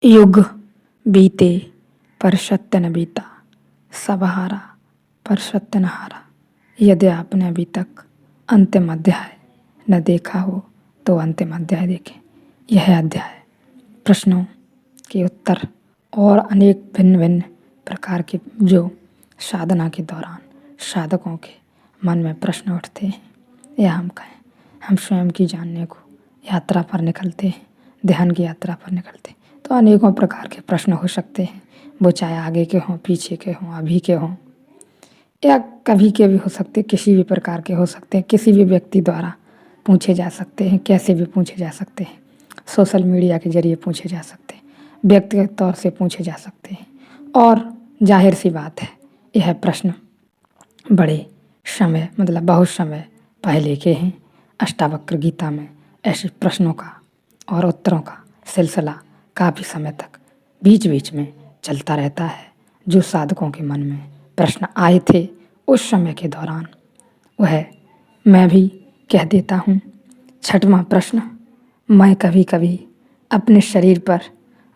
युग बीते पर सत्य न बीता, सब हारा पर सत्य न हारा। यदि आपने अभी तक अंतिम अध्याय न देखा हो तो अंतिम अध्याय देखें। यह अध्याय प्रश्नों के उत्तर और अनेक भिन्न भिन्न प्रकार के जो साधना के दौरान साधकों के मन में प्रश्न उठते हैं या हम कहें हम स्वयं की जानने को यात्रा पर निकलते हैं, ध्यान की यात्रा पर निकलते हैं, तो अनेकों प्रकार के प्रश्न हो सकते हैं। वो चाहे आगे के हों, पीछे के हों, अभी के हों या कभी के भी हो सकते, किसी भी प्रकार के हो सकते हैं, किसी भी व्यक्ति द्वारा पूछे जा सकते हैं, कैसे भी पूछे जा सकते हैं, सोशल मीडिया के जरिए पूछे जा सकते हैं, व्यक्तिगत तौर से पूछे जा सकते हैं। और जाहिर सी बात है यह प्रश्न बड़े समय बहुत समय पहले के हैं। अष्टावक्र गीता में ऐसे प्रश्नों का और उत्तरों का सिलसिला काफ़ी समय तक बीच बीच में चलता रहता है। जो साधकों के मन में प्रश्न आए थे उस समय के दौरान वह मैं भी कह देता हूँ। छठवां प्रश्न, मैं कभी कभी अपने शरीर पर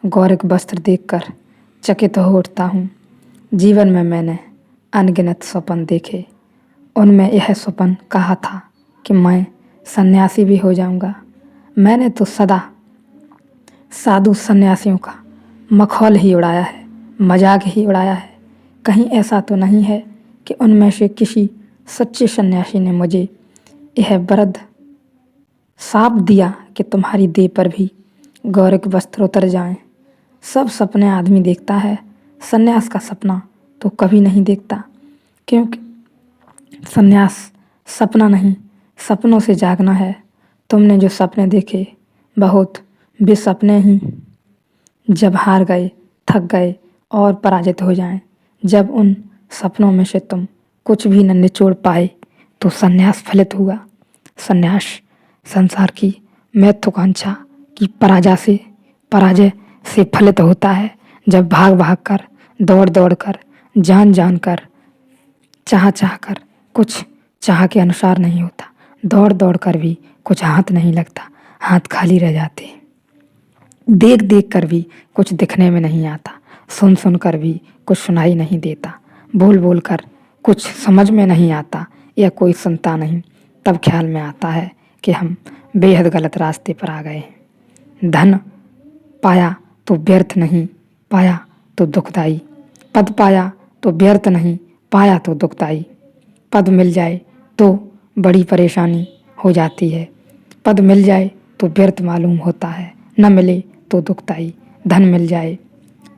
गौरक वस्त्र देखकर चकित हो उठता हूँ। जीवन में मैंने अनगिनत स्वप्न देखे, उनमें यह स्वप्न कहा था कि मैं सन्यासी भी हो जाऊंगा। मैंने तो सदा साधु सन्यासियों का मखौल ही उड़ाया है, मजाक ही उड़ाया है। कहीं ऐसा तो नहीं है कि उनमें से किसी सच्चे सन्यासी ने मुझे यह वरद साप दिया कि तुम्हारी देह पर भी गौरक वस्त्र उतर जाएं। सब सपने आदमी देखता है, सन्यास का सपना तो कभी नहीं देखता, क्योंकि सन्यास सपना नहीं, सपनों से जागना है। तुमने जो सपने देखे बहुत बेसपने ही। जब हार गए, थक गए और पराजित हो जाएं, जब उन सपनों में से तुम कुछ भी न निचोड़ पाए तो सन्यास फलित हुआ। सन्यास संसार की महत्वाकांक्षा की पराजय से फलित होता है। जब भाग भाग कर, दौड़ दौड़ कर, जान जान कर, चाह चाह कर कुछ चाह के अनुसार नहीं होता। दौड़ दौड़ कर भी कुछ हाथ नहीं लगता, हाथ खाली रह जाते हैं। देख देख कर भी कुछ दिखने में नहीं आता, सुन सुन कर भी कुछ सुनाई नहीं देता, बोल बोल कर कुछ समझ में नहीं आता या कोई सुनता नहीं। तब ख्याल में आता है कि हम बेहद गलत रास्ते पर आ गए हैं। धन पाया तो व्यर्थ नहीं, पाया तो दुखदाई। पद पाया तो व्यर्थ नहीं, पाया तो दुखदाई। पद मिल जाए तो बड़ी परेशानी हो जाती है, पद मिल जाए तो व्यर्थ मालूम होता है, न मिले तो दुखदाई। धन मिल जाए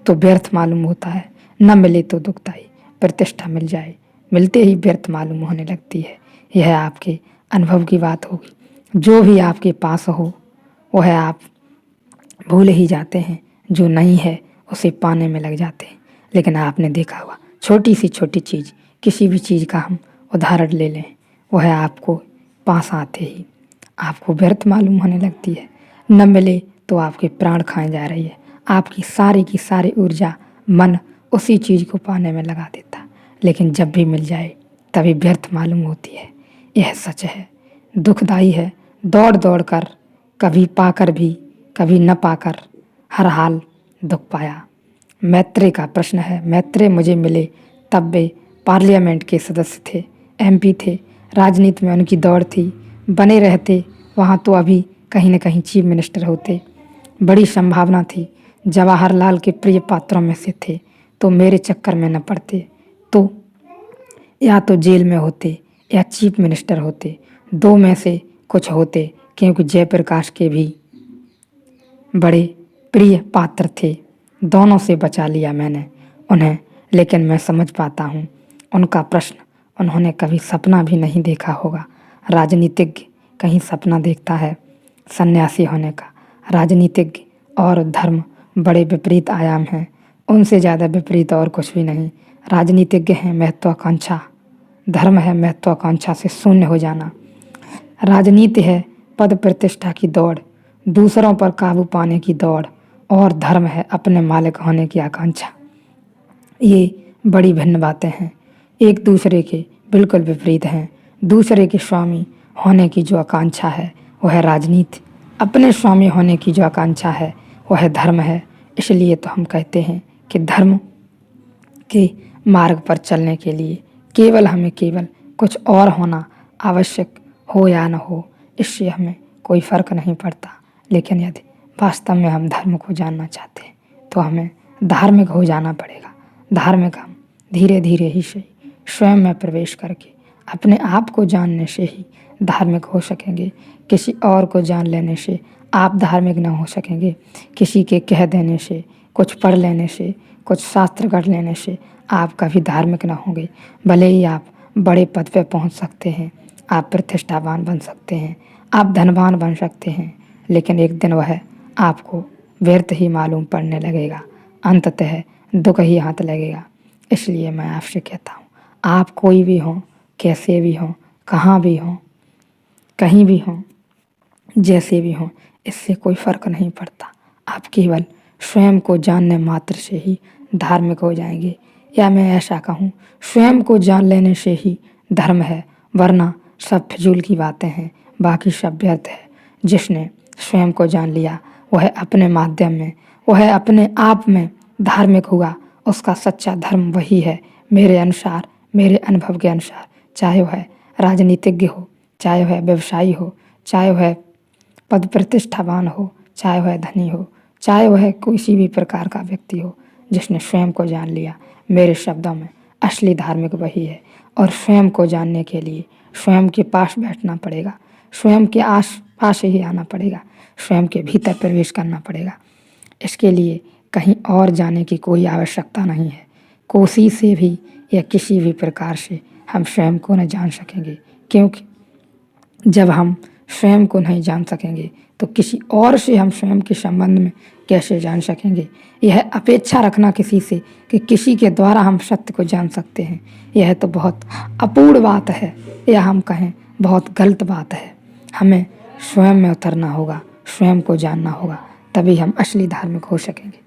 तो व्यर्थ मालूम होता है, न मिले तो दुखदाई। प्रतिष्ठा मिल जाए, मिलते ही व्यर्थ मालूम होने लगती है। यह आपके अनुभव की बात होगी। जो भी आपके पास हो वह आप भूल ही जाते हैं, जो नहीं है उसे पाने में लग जाते हैं। लेकिन आपने देखा हुआ छोटी सी छोटी चीज़, किसी भी चीज़ का हम उदाहरण ले लें, वह आपको पास आते ही आपको व्यर्थ मालूम होने लगती है। न मिले तो आपके प्राण खाए जा रही है, आपकी की सारी ऊर्जा मन उसी चीज़ को पाने में लगा देता। लेकिन जब भी मिल जाए तभी व्यर्थ मालूम होती है। यह सच है, दुखदाई है। दौड़ दौड़ कर, कभी पाकर भी कभी न पाकर, हर हाल दुख पाया। मैत्रेय का प्रश्न है, मैत्रेय मुझे मिले तब वे पार्लियामेंट के सदस्य थे, MP थे, राजनीति में उनकी दौड़ थी। बने रहते वहाँ तो अभी कहीं न कहीं चीफ मिनिस्टर होते, बड़ी संभावना थी। जवाहरलाल के प्रिय पात्रों में से थे, तो मेरे चक्कर में न पड़ते तो या तो जेल में होते या चीफ मिनिस्टर होते, दो में से कुछ होते, क्योंकि जयप्रकाश के भी बड़े प्रिय पात्र थे। दोनों से बचा लिया मैंने उन्हें। लेकिन मैं समझ पाता हूँ उनका प्रश्न, उन्होंने कभी सपना भी नहीं देखा होगा। राजनीतिज्ञ कहीं सपना देखता है सन्यासी होने का। राजनीतिज्ञ और धर्म बड़े विपरीत आयाम हैं, उनसे ज़्यादा विपरीत और कुछ भी नहीं। राजनीतिज्ञ हैं महत्वाकांक्षा, धर्म है महत्वाकांक्षा से शून्य हो जाना। राजनीति है पद प्रतिष्ठा की दौड़, दूसरों पर काबू पाने की दौड़, और धर्म है अपने मालिक होने की आकांक्षा। ये बड़ी भिन्न बातें हैं, एक दूसरे के बिल्कुल विपरीत हैं। दूसरे के स्वामी होने की जो आकांक्षा है वह राजनीति, अपने स्वामी होने की जो आकांक्षा है वह धर्म है। इसलिए तो हम कहते हैं कि धर्म के मार्ग पर चलने के लिए केवल कुछ और होना आवश्यक हो या न हो, इससे हमें कोई फ़र्क नहीं पड़ता। लेकिन यदि वास्तव में हम धर्म को जानना चाहते हैं तो हमें धार्मिक हो जाना पड़ेगा। धार्मिक हम धीरे धीरे ही सही स्वयं में प्रवेश करके अपने आप को जानने से ही धार्मिक हो सकेंगे। किसी और को जान लेने से आप धार्मिक न हो सकेंगे। किसी के कह देने से, कुछ पढ़ लेने से, कुछ शास्त्र पढ़ लेने से आप कभी धार्मिक न होंगे। भले ही आप बड़े पद पे पहुंच सकते हैं, आप प्रतिष्ठावान बन सकते हैं, आप धनवान बन सकते हैं, लेकिन एक दिन वह आपको व्यर्थ ही मालूम पड़ने लगेगा। अंततः दुख ही हाथ लगेगा। इसलिए मैं आपसे कहता हूँ, आप कोई भी हों, कैसे भी हों, कहाँ भी हों, कहीं भी हों, जैसे भी हों, इससे कोई फ़र्क नहीं पड़ता। आप केवल स्वयं को जानने मात्र से ही धार्मिक हो जाएंगे। या मैं ऐसा कहूँ, स्वयं को जान लेने से ही धर्म है, वरना सब फिजूल की बातें हैं, बाकी सब व्यर्थ है। जिसने स्वयं को जान लिया वह अपने माध्यम में, वह अपने आप में धार्मिक हुआ। उसका सच्चा धर्म वही है मेरे अनुसार, मेरे अनुभव के अनुसार। चाहे वह राजनीतिज्ञ हो, चाहे वह व्यवसायी हो, चाहे वह पद प्रतिष्ठावान हो, चाहे वह धनी हो, चाहे वह किसी भी प्रकार का व्यक्ति हो, जिसने स्वयं को जान लिया, मेरे शब्दों में असली धार्मिक वही है। और स्वयं को जानने के लिए स्वयं के पास बैठना पड़ेगा, स्वयं के आस पास ही आना पड़ेगा, स्वयं के भीतर प्रवेश करना पड़ेगा। इसके लिए कहीं और जाने की कोई आवश्यकता नहीं है। कोशिश से भी या किसी भी प्रकार से हम स्वयं को न जान सकेंगे, क्योंकि जब हम स्वयं को नहीं जान सकेंगे तो किसी और से हम स्वयं के संबंध में कैसे जान सकेंगे। यह अपेक्षा रखना किसी से कि किसी के द्वारा हम सत्य को जान सकते हैं, यह तो बहुत अपूर्ण बात है, या हम कहें बहुत गलत बात है। हमें स्वयं में उतरना होगा, स्वयं को जानना होगा, तभी हम असली धार्मिक हो सकेंगे।